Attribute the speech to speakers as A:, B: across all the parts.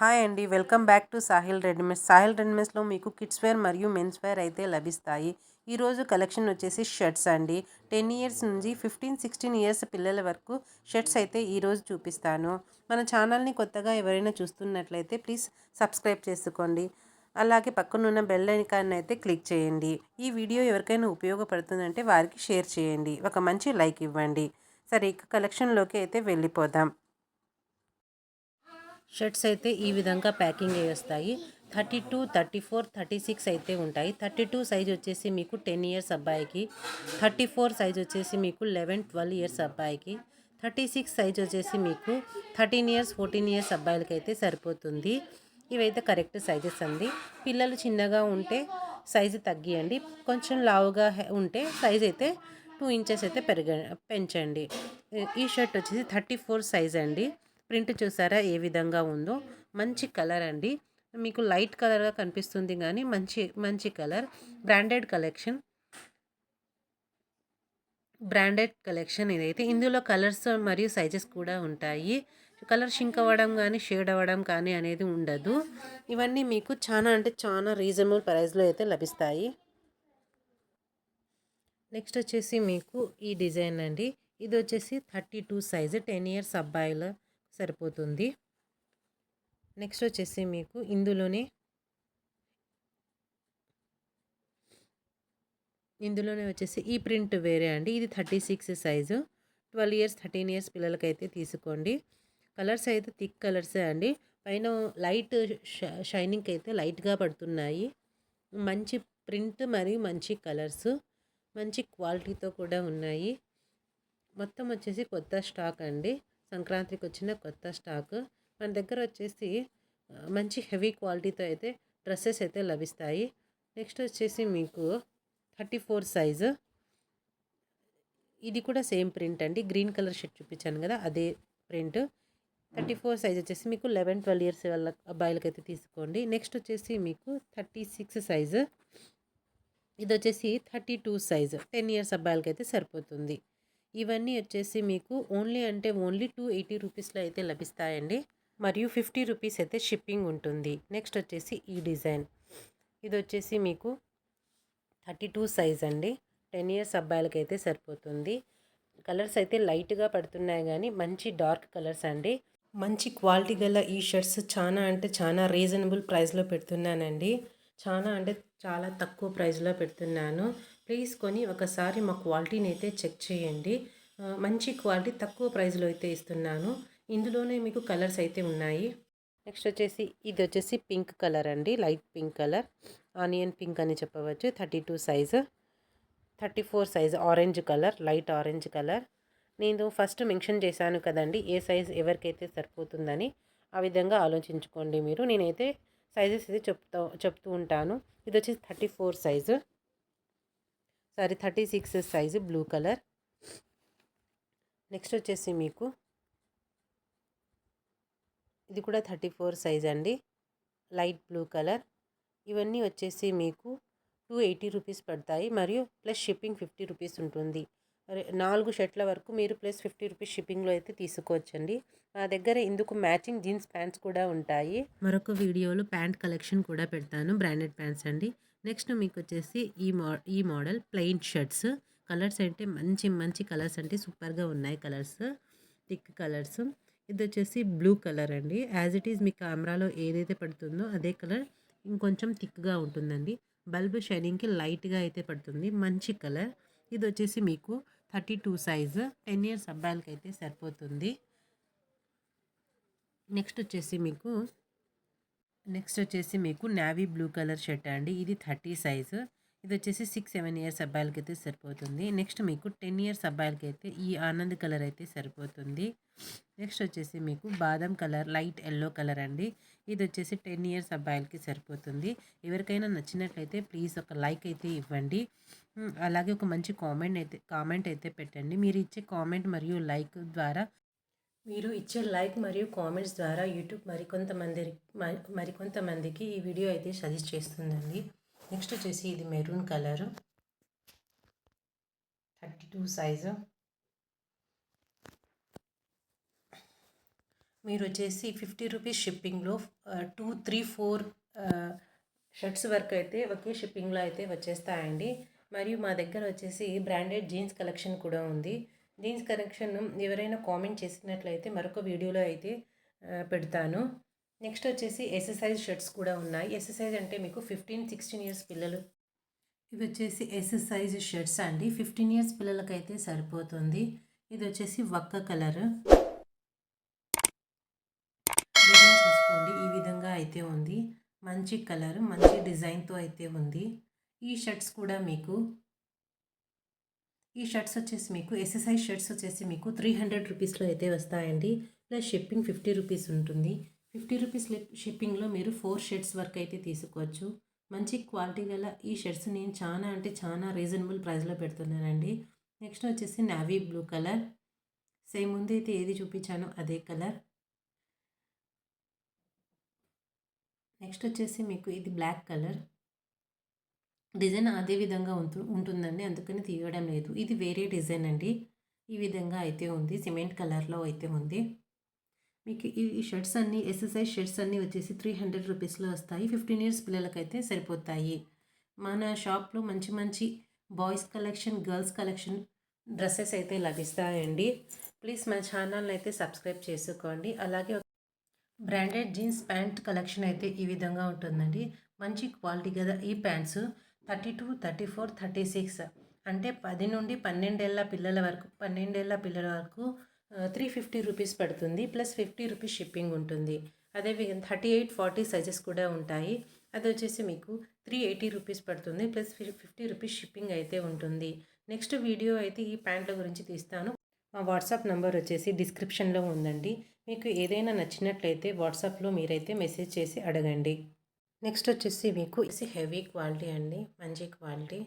A: Hi అండి. Welcome back to Sahil readymades. Sahil రెడీమేడ్స్‌లో మీకు కిడ్స్ వేర్ మరియు మెన్స్ వేర్ అయితే లభిస్తాయి. ఈరోజు కలెక్షన్ వచ్చేసి షర్ట్స్ అండి. 10 ఇయర్స్ నుంచి 15, 16 ఇయర్స్ పిల్లల వరకు షర్ట్స్ అయితే ఈరోజు చూపిస్తాను. మన ఛానల్‌ని కొత్తగా ఎవరైనా చూస్తున్నట్లయితే ప్లీజ్ సబ్స్క్రైబ్ చేసుకోండి. అలాగే పక్కనున్న బెల్ ఐకాన్ అయితే క్లిక్ చేయండి. ఈ వీడియో ఎవరికైనా ఉపయోగపడుతుందంటే వారికి షేర్ చేయండి. ఒక మంచి లైక్ ఇవ్వండి. సరే, ఇక కలెక్షన్‌లోకి అయితే వెళ్ళిపోదాం. షర్ట్స్ అయితే ఈ విధంగా ప్యాకింగ్ అయ్యి వస్తాయి. 32, 34, 36 అయితే ఉంటాయి. 32 సైజ్ వచ్చేసి మీకు 10 ఇయర్స్ అబ్బాయికి, 34 సైజ్ వచ్చేసి మీకు 11, 12 ఇయర్స్ అబ్బాయికి, 36 సైజ్ వచ్చేసి మీకు 13 ఇయర్స్, 14 ఇయర్స్ అబ్బాయిలకి అయితే సరిపోతుంది. ఇవైతే కరెక్ట్ సైజెస్ అండి. పిల్లలు చిన్నగా ఉంటే సైజు తగ్గియండి, కొంచెం లావుగా ఉంటే సైజ్ అయితే 2 ఇంచెస్ అయితే పెంచండి. ఈ షర్ట్ వచ్చేసి 34 సైజ్ అండి. ప్రింట్ చూసారా ఏ విధంగా ఉందో. మంచి కలర్ అండి. మీకు లైట్ కలర్గా కనిపిస్తుంది కానీ మంచి మంచి కలర్. బ్రాండెడ్ కలెక్షన్ ఇదైతే. ఇందులో కలర్స్ మరియు సైజెస్ కూడా ఉంటాయి. కలర్ షింక్ అవ్వడం కానీ షేడ్ అవ్వడం కానీ అనేది ఉండదు. ఇవన్నీ మీకు చాలా అంటే చాలా రీజనబుల్ ప్రైస్లో అయితే లభిస్తాయి. నెక్స్ట్ వచ్చేసి మీకు ఈ డిజైన్ అండి. ఇది వచ్చేసి 32 సైజు 10 ఇయర్స్ అబ్బాయిల సరిపోతుంది. నెక్స్ట్ వచ్చేసి మీకు ఇందులోనే వచ్చేసి ఈ ప్రింట్ వేరే అండి. ఇది 36 సైజు 12 ఇయర్స్ 13 ఇయర్స్ పిల్లలకైతే తీసుకోండి. కలర్స్ అయితే థిక్ కలర్సే అండి. పైన లైట్ షైనింగ్ అయితే లైట్గా పడుతున్నాయి. మంచి ప్రింట్ మరియు మంచి కలర్స్, మంచి క్వాలిటీతో కూడా ఉన్నాయి. మొత్తం వచ్చేసి కొత్త స్టాక్ అండి. సంక్రాంతికి వచ్చిన కొత్త స్టాక్. మన దగ్గర వచ్చేసి మంచి హెవీ క్వాలిటీతో అయితే డ్రెస్సెస్ అయితే లభిస్తాయి. నెక్స్ట్ వచ్చేసి మీకు 34 సైజు. ఇది కూడా సేమ్ ప్రింట్ అండి. గ్రీన్ కలర్ షర్ట్ చూపించాను కదా, అదే ప్రింట్. 34 సైజ్ వచ్చేసి మీకు 11, 12 ఇయర్స్ వాళ్ళ అబ్బాయిలకైతే తీసుకోండి. నెక్స్ట్ వచ్చేసి మీకు 36 సైజు. ఇది వచ్చేసి 32 సైజు 10 ఇయర్స్ అబ్బాయిలకైతే సరిపోతుంది. ఇవన్నీ వచ్చేసి మీకు ఓన్లీ 280 రూపీస్లో అయితే లభిస్తాయండి. మరియు 50 రూపీస్ అయితే షిప్పింగ్ ఉంటుంది. నెక్స్ట్ వచ్చేసి ఈ డిజైన్. ఇది వచ్చేసి మీకు 32 సైజ్ అండి. 10 ఇయర్స్ అబ్బాయిలకి అయితే సరిపోతుంది. కలర్స్ అయితే లైట్గా పడుతున్నాయి కానీ మంచి డార్క్ కలర్స్ అండి. మంచి క్వాలిటీ గల ఈ షర్ట్స్ చాలా అంటే చాలా రీజనబుల్ ప్రైస్లో పెడుతున్నానండి. చాలా అంటే చాలా తక్కువ ప్రైస్లో పెడుతున్నాను. ప్లీజ్ కొని ఒకసారి మా క్వాలిటీని అయితే చెక్ చేయండి. మంచి క్వాలిటీ తక్కువ ప్రైస్లో అయితే ఇస్తున్నాను. ఇందులోనే మీకు కలర్స్ అయితే ఉన్నాయి. నెక్స్ట్ వచ్చేసి ఇది వచ్చేసి పింక్ కలర్ అండి. Light pink colour, onion pink అని చెప్పవచ్చు. 32 size. 34 size orange colour, light orange colour. నేను ఫస్ట్ మెన్షన్ చేశాను కదండి ఏ సైజ్ ఎవరికైతే సరిపోతుందని. ఆ విధంగా ఆలోచించుకోండి మీరు. నేనైతే సైజెస్ ఇది చెప్తూ ఉంటాను. ఇది వచ్చేసి 34 size. 36 size blue colour. Next వచ్చేసి మీకు ఇది కూడా 34 సైజ్ అండి. Light blue colour. ఇవన్నీ వచ్చేసి మీకు 280 రూపీస్ పడతాయి మరియు ప్లస్ షిప్పింగ్ 50 రూపీస్ ఉంటుంది. 4 షర్ట్ల వరకు మీరు ప్లస్ 50 రూపీస్ షిప్పింగ్లో అయితే తీసుకోవచ్చండి. మా దగ్గర ఇందుకు మ్యాచింగ్ జీన్స్ ప్యాంట్స్ కూడా ఉంటాయి. మరొక వీడియోలో ప్యాంట్ కలెక్షన్ కూడా పెడతాను. బ్రాండెడ్ ప్యాంట్స్ అండి. నెక్స్ట్ మీకు వచ్చేసి ఈ మోడల్ ప్లెయిన్ షర్ట్స్. కలర్స్ అంటే మంచి మంచి కలర్స్ అంటే సూపర్గా ఉన్నాయి కలర్స్. Thick colours. ఇది వచ్చేసి బ్లూ కలర్ అండి. యాజ్ ఇట్ ఈజ్ మీ కెమెరాలో ఏదైతే పడుతుందో అదే కలర్ ఇంకొంచెం థిక్గా ఉంటుందండి. బల్బ్ షైనింగ్కి లైట్గా అయితే పడుతుంది. మంచి కలర్. ఇది వచ్చేసి మీకు 32 సైజు 10 ఇయర్స్ అబ్బాయిలకి అయితే సరిపోతుంది. నెక్స్ట్ వచ్చేసి మీకు నావీ బ్లూ కలర్ షర్ట్ అండి. ఇది 30 సైజు. ఇది వచ్చేసి 6, 7 ఇయర్స్ అబ్బాయిలకి అయితే సరిపోతుంది. నెక్స్ట్ మీకు 10 ఇయర్స్ అబ్బాయిలకి అయితే ఈ ఆనంద్ కలర్ అయితే సరిపోతుంది. నెక్స్ట్ వచ్చేసి మీకు బాదం కలర్, లైట్ ఎల్లో కలర్ అండి. ఇది వచ్చేసి 10 ఇయర్స్ అబ్బాయిలకి సరిపోతుంది. ఎవరికైనా నచ్చినట్లయితే ప్లీజ్ ఒక లైక్ అయితే ఇవ్వండి. అలాగే ఒక మంచి కామెంట్ అయితే పెట్టండి. మీరు ఇచ్చే కామెంట్ మరియు లైక్ ద్వారా యూట్యూబ్ మరికొంతమందికి ఈ వీడియో అయితే సజెస్ట్ చేస్తుందండి. నెక్స్ట్ వచ్చేసి ఇది మెరూన్ కలరు, 32 సైజు. మీరు వచ్చేసి 50 రూపీస్ షిప్పింగ్లో 2, 3, 4 షర్ట్స్ వరకు అయితే ఒకే షిప్పింగ్లో అయితే వచ్చేస్తాయండి. మరియు మా దగ్గర వచ్చేసి బ్రాండెడ్ జీన్స్ కలెక్షన్ కూడా ఉంది. జీన్స్ కలెక్షన్ ఎవరైనా కామెంట్ చేసినట్లయితే మరొక వీడియోలో అయితే పెడతాను. నెక్స్ట్ వచ్చేసి ఎక్సర్సైజ్ షర్ట్స్ కూడా ఉన్నాయి. ఎక్సర్సైజ్ అంటే మీకు 15, 16 ఇయర్స్ పిల్లలు. ఇవి వచ్చేసి ఎక్సర్సైజ్ షర్ట్స్ అండి. 15 ఇయర్స్ పిల్లలకైతే సరిపోతుంది. ఇది వచ్చేసి వక్క కలర్. డిజైన్ చూసుకోండి, ఈ విధంగా అయితే ఉంది. మంచి కలర్, మంచి డిజైన్తో అయితే ఉంది. ఈ షర్ట్స్ కూడా మీకు ఈ షర్ట్స్ వచ్చేసి మీకు ఎక్సర్సైజ్ షర్ట్స్ వచ్చేసి మీకు 300 రూపీస్లో అయితే వస్తాయండి. ప్లస్ షిప్పింగ్ 50 రూపీస్ ఉంటుంది. 50 రూపీస్ షిప్పింగ్లో మీరు 4 షర్ట్స్ వరకు అయితే తీసుకోవచ్చు. మంచి క్వాలిటీ గల ఈ షర్ట్స్ నేను చాలా అంటే చాలా రీజనబుల్ ప్రైస్లో పెడుతున్నానండి. నెక్స్ట్ వచ్చేసి నావీ బ్లూ కలర్. సేమ్ ముందు అయితే ఏది చూపించానో అదే కలర్. నెక్స్ట్ వచ్చేసి మీకు ఇది బ్లాక్ కలర్. డిజైన్ అదే విధంగా ఉంటుందండి, అందుకని తీయడం లేదు. ఇది వేరే డిజైన్ అండి. ఈ విధంగా అయితే ఉంది, సిమెంట్ కలర్లో అయితే ఉంది. మీకు ఈ షర్ట్స్ అన్నీ ఎక్సర్సైజ్ షర్ట్స్ అన్నీ వచ్చేసి 300 రూపీస్లో వస్తాయి. 15 ఇయర్స్ పిల్లలకైతే సరిపోతాయి. మన షాప్లో మంచి మంచి boys collection, girls collection dresses అయితే లభిస్తాయండి. ప్లీజ్ మన ఛానల్ని అయితే సబ్స్క్రైబ్ చేసుకోండి. అలాగే బ్రాండెడ్ జీన్స్ ప్యాంట్ కలెక్షన్ అయితే ఈ విధంగా ఉంటుందండి. మంచి క్వాలిటీ కదా ఈ ప్యాంట్స్. 32, 34, 36 అంటే 10 నుండి 12 ఏళ్ళ పిల్లల వరకు 350 రూపీస్ పడుతుంది. ప్లస్ 50 రూపీస్ షిప్పింగ్ ఉంటుంది. అదేవిధంగా 38, 40 సైజెస్ కూడా ఉంటాయి. అది వచ్చేసి మీకు 380 రూపీస్ పడుతుంది. ప్లస్ 50 రూపీస్ షిప్పింగ్ అయితే ఉంటుంది. నెక్స్ట్ వీడియో అయితే ఈ ప్యాంట్ల గురించి తీస్తాను. మా వాట్సాప్ నెంబర్ వచ్చేసి డిస్క్రిప్షన్లో ఉందండి. మీకు ఏదైనా నచ్చినట్లయితే వాట్సాప్లో మీరైతే మెసేజ్ చేసి అడగండి. నెక్స్ట్ వచ్చేసి మీకు హెవీ క్వాలిటీ అండి, మంచి క్వాలిటీ,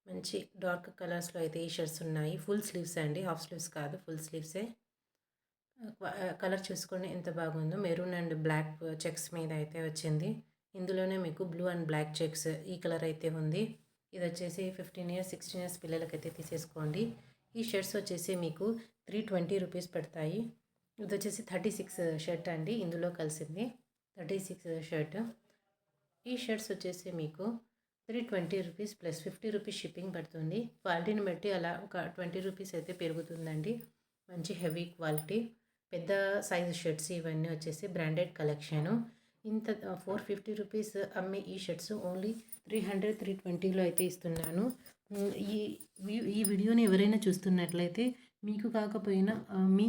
A: మంచి డార్క్ కలర్స్లో అయితే ఈ షర్ట్స్ ఉన్నాయి. ఫుల్ స్లీవ్స్ అండి, హాఫ్ స్లీవ్స్ కాదు, ఫుల్ స్లీవ్సే. కలర్ చూసుకోండి ఎంత బాగుందో. మెరూన్ అండ్ బ్లాక్ చెక్స్ మీద అయితే వచ్చింది. ఇందులోనే మీకు బ్లూ అండ్ బ్లాక్ చెక్స్ ఈ కలర్ అయితే ఉంది. ఇది వచ్చేసి 15 ఇయర్స్, 16 ఇయర్స్ పిల్లలకైతే తీసేసుకోండి. ఈ షర్ట్స్ వచ్చేసి మీకు 320 రూపీస్ పడతాయి. ఇది వచ్చేసి 36 షర్ట్ అండి, ఇందులో కలిసింది 36 షర్ట్. ఈ షర్ట్స్ వచ్చేసి మీకు 320 రూపీస్ ప్లస్ 50 రూపీస్ షిప్పింగ్ పడుతుంది. క్వాలిటీని బట్టి అలా ఒక 20 రూపీస్ అయితే పెరుగుతుందండి. మంచి హెవీ క్వాలిటీ, పెద్ద సైజు షర్ట్స్ ఇవన్నీ వచ్చేసి బ్రాండెడ్ కలెక్షను. ఇంత 450 రూపీస్ అమ్మే ఈ షర్ట్స్ ఓన్లీ 300, 320లో అయితే ఇస్తున్నాను. ఈ వీడియోని ఎవరైనా చూస్తున్నట్లయితే మీకు కాకపోయినా మీ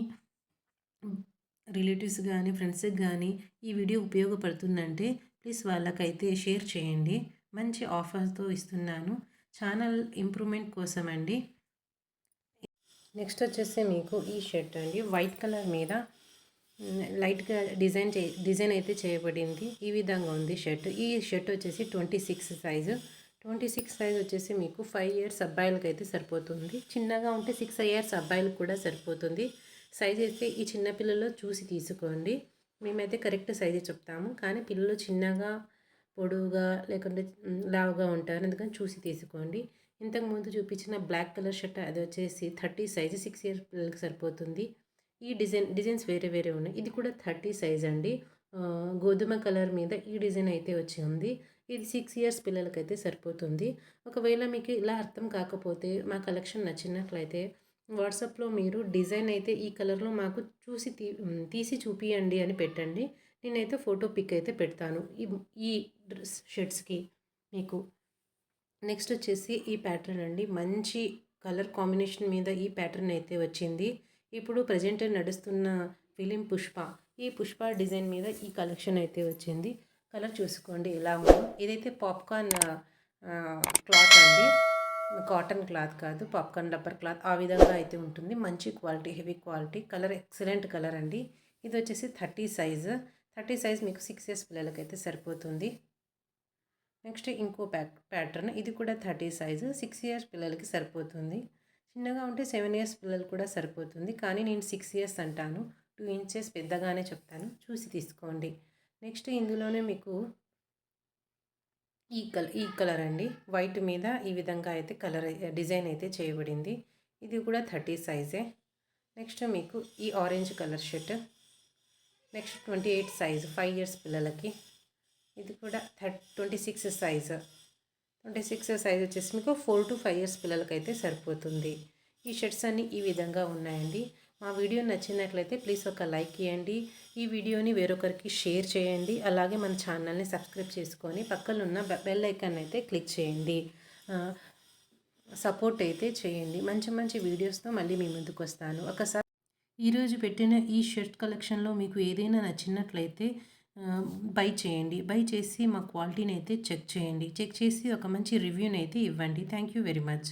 A: రిలేటివ్స్ కానీ ఫ్రెండ్స్కి కానీ ఈ వీడియో ఉపయోగపడుతుందంటే ప్లీజ్ వాళ్ళకైతే షేర్ చేయండి. మంచి ఆఫర్తో ఇస్తున్నాను, ఛానల్ ఇంప్రూవ్మెంట్ కోసం అండి. నెక్స్ట్ వచ్చేసి మీకు ఈ షర్ట్ అండి, వైట్ కలర్ మీద లైట్గా డిజైన్ అయితే చేయబడింది. ఈ విధంగా ఉంది షర్ట్. ఈ షర్ట్ వచ్చేసి 26 సైజు. 26 సైజ్ వచ్చేసి మీకు 5 ఇయర్స్ అబ్బాయిలకి అయితే సరిపోతుంది. చిన్నగా ఉంటే 6 ఇయర్స్ అబ్బాయిలకు కూడా సరిపోతుంది. సైజ్ అయితే ఈ చిన్న పిల్లలు చూసి తీసుకోండి. మేమైతే కరెక్ట్ సైజే చెప్తాము, కానీ పిల్లలు చిన్నగా, పొడవుగా లేకుంటే లావుగా ఉంటారు, అందుకని చూసి తీసుకోండి. ఇంతకుముందు చూపించిన బ్లాక్ కలర్ షర్ట్ అది వచ్చేసి 30 సైజు, 6 ఇయర్స్ పిల్లలకి సరిపోతుంది. ఈ డిజైన్స్ వేరే వేరే ఉన్నాయి. ఇది కూడా 30 సైజ్ అండి. గోధుమ కలర్ మీద ఈ డిజైన్ అయితే వచ్చింది. ఇది 6 ఇయర్స్ పిల్లలకైతే సరిపోతుంది. ఒకవేళ మీకు ఇలా అర్థం కాకపోతే మా కలెక్షన్ నచ్చినట్లయితే వాట్సాప్లో మీరు డిజైన్ అయితే ఈ కలర్లో మాకు చూసి తీసి చూపియండి అని పెట్టండి. నేనైతే ఫోటో పిక్ అయితే పెడతాను ఈ డ్రెస్ షర్ట్స్కి మీకు. నెక్స్ట్ వచ్చేసి ఈ ప్యాటర్న్ అండి, మంచి కలర్ కాంబినేషన్ మీద ఈ ప్యాటర్న్ అయితే వచ్చింది. ఇప్పుడు ప్రజెంట్ నడుస్తున్న ఫిలిం పుష్ప, ఈ పుష్ప డిజైన్ మీద ఈ కలెక్షన్ అయితే వచ్చింది. కలర్ చూసుకోండి ఎలా ఉందో. ఇదైతే పాప్కార్న్ క్లాత్ అండి, కాటన్ క్లాత్ కాదు, పాప్కార్న్ రబ్బర్ క్లాత్ ఆ విధంగా అయితే ఉంటుంది. మంచి quality, heavy quality, colour excellent colour అండి. ఇది వచ్చేసి 30 సైజు. 30 సైజ్ మీకు 6 ఇయర్స్ పిల్లలకైతే సరిపోతుంది. నెక్స్ట్ ఇంకో ప్యాటర్న్, ఇది కూడా 30 సైజు, 6 ఇయర్స్ పిల్లలకి సరిపోతుంది. చిన్నగా ఉంటే 7 ఇయర్స్ పిల్లలు కూడా సరిపోతుంది, కానీ నేను 6 ఇయర్స్ అంటాను, 2 ఇంచెస్ పెద్దగానే చెప్తాను, చూసి తీసుకోండి. నెక్స్ట్ ఇందులోనే మీకు ఈ కలర్ అండి, వైట్ మీద ఈ విధంగా అయితే కలర్ డిజైన్ అయితే చేయబడింది. ఇది కూడా 30 సైజే. నెక్స్ట్ మీకు ఈ orange colour shirt, next 28 size 5 years పిల్లలకి. ఇది కూడా 26 సైజు. 26 సైజ్ వచ్చేసి మీకు 4 to 5 ఇయర్స్ పిల్లలకైతే సరిపోతుంది. ఈ షర్ట్స్ అన్నీ ఈ విధంగా ఉన్నాయండి. మా వీడియో నచ్చినట్లయితే ప్లీజ్ ఒక లైక్ ఇవ్వండి. ఈ వీడియోని వేరొకరికి షేర్ చేయండి. అలాగే మన ఛానల్ని సబ్స్క్రైబ్ చేసుకొని పక్కనున్న బెల్ ఐకాన్ అయితే క్లిక్ చేయండి. సపోర్ట్ అయితే చేయండి. మంచి మంచి వీడియోస్తో మళ్ళీ మీ ముందుకు వస్తాను. ఒకసారి ఈరోజు పెట్టిన ఈ షర్ట్ కలెక్షన్లో మీకు ఏదైనా నచ్చినట్లయితే బై చేయండి. బై చేసి మా క్వాలిటీని అయితే చెక్ చేయండి. చెక్ చేసి ఒక మంచి రివ్యూని అయితే ఇవ్వండి. Thank you very much.